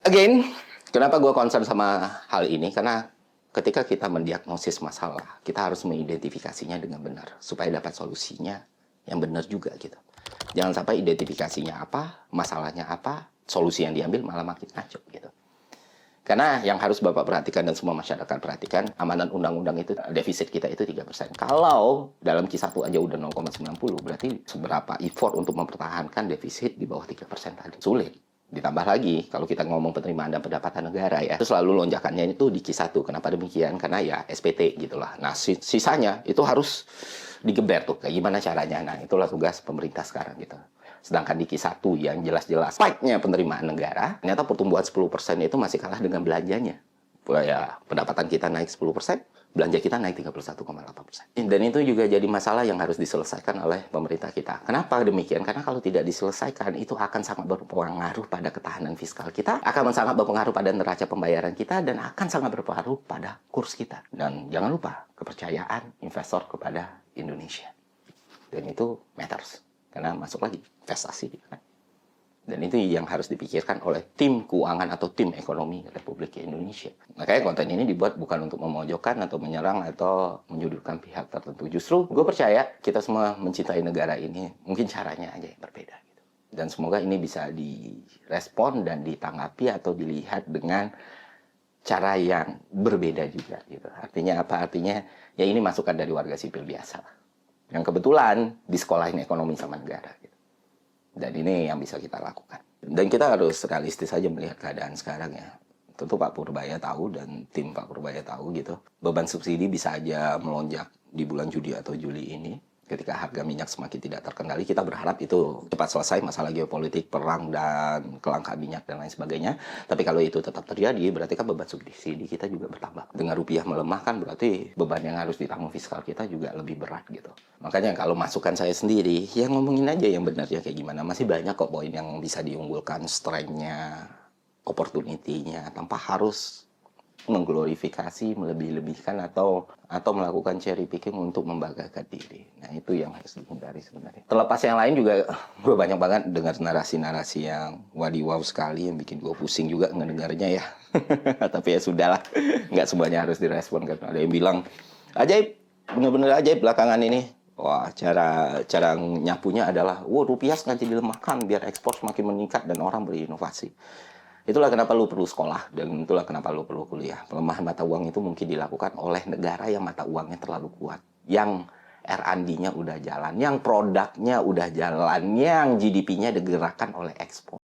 Again, kenapa gue concern sama hal ini? Karena ketika kita mendiagnosis masalah, kita harus mengidentifikasinya dengan benar supaya dapat solusinya yang benar juga gitu. Jangan sampai identifikasinya apa, masalahnya apa, solusi yang diambil malah makin ngaco gitu. Karena yang harus Bapak perhatikan dan semua masyarakat perhatikan, amanat undang-undang itu, defisit kita itu 3%. Kalau dalam Q1 aja udah 0,90, berarti seberapa effort untuk mempertahankan defisit di bawah 3% tadi? Sulit. Ditambah lagi, kalau kita ngomong penerimaan dan pendapatan negara ya, itu selalu lonjakannya itu di Q1. Kenapa demikian? Karena ya SPT gitulah. Nah, sisanya itu harus digeber tuh. Kayak gimana caranya? Nah, itulah tugas pemerintah sekarang gitu. Sedangkan di Q1 yang jelas-jelas spike-nya penerimaan negara, ternyata pertumbuhan 10% itu masih kalah dengan belanjanya. Ya, pendapatan kita naik 10%, belanja kita naik 31,8%. Dan itu juga jadi masalah yang harus diselesaikan oleh pemerintah kita. Kenapa demikian? Karena kalau tidak diselesaikan, itu akan sangat berpengaruh pada ketahanan fiskal kita, akan sangat berpengaruh pada neraca pembayaran kita, dan akan sangat berpengaruh pada kurs kita. Dan jangan lupa, kepercayaan investor kepada Indonesia. Dan itu matters. Karena masuk lagi investasi. Dan itu yang harus dipikirkan oleh tim keuangan atau tim ekonomi Republik Indonesia. Makanya konten ini dibuat bukan untuk memojokkan atau menyerang atau menyudutkan pihak tertentu. Justru gue percaya kita semua mencintai negara ini. Mungkin caranya aja yang berbeda. Gitu. Dan semoga ini bisa direspon dan ditanggapi atau dilihat dengan cara yang berbeda juga. Gitu. Artinya apa? Artinya ya ini masukan dari warga sipil biasa. Yang kebetulan disekolahin ekonomi sama negara. Gitu. Dan ini yang bisa kita lakukan. Dan kita harus realistis saja melihat keadaan sekarang ya. Tentu Pak Purbaya tahu dan tim Pak Purbaya tahu gitu. Beban subsidi bisa aja melonjak di bulan Juni atau Juli ini. Ketika harga minyak semakin tidak terkendali, kita berharap itu cepat selesai masalah geopolitik, perang, dan kelangkaan minyak, dan lain sebagainya. Tapi kalau itu tetap terjadi, berarti kan beban subsidi kita juga bertambah. Dengan rupiah melemah kan berarti beban yang harus ditanggung fiskal kita juga lebih berat gitu. Makanya kalau masukan saya sendiri, ya ngomongin aja yang benar ya kayak gimana. Masih banyak kok poin yang bisa diunggulkan, strength-nya, opportunity-nya, tanpa harus mengglorifikasi, melebih-lebihkan atau melakukan cherry picking untuk membanggakan diri. Nah, itu yang harus dihindari sebenarnya. Terlepas yang lain juga, gue banyak banget dengar narasi-narasi yang wadiwaw sekali, yang bikin gue pusing juga ngedengarnya ya. Tapi ya sudahlah, nggak semuanya harus direspon kan. Ada yang bilang, ajaib, bener-bener ajaib belakangan ini. Wah, cara nyapunya adalah, rupiah sengaja dilemahkan biar ekspor semakin meningkat dan orang berinovasi. Itulah kenapa lu perlu sekolah, dan itulah kenapa lu perlu kuliah. Pelemahan mata uang itu mungkin dilakukan oleh negara yang mata uangnya terlalu kuat. Yang R&D-nya udah jalan, yang produknya udah jalan, yang GDP-nya digerakkan oleh ekspor.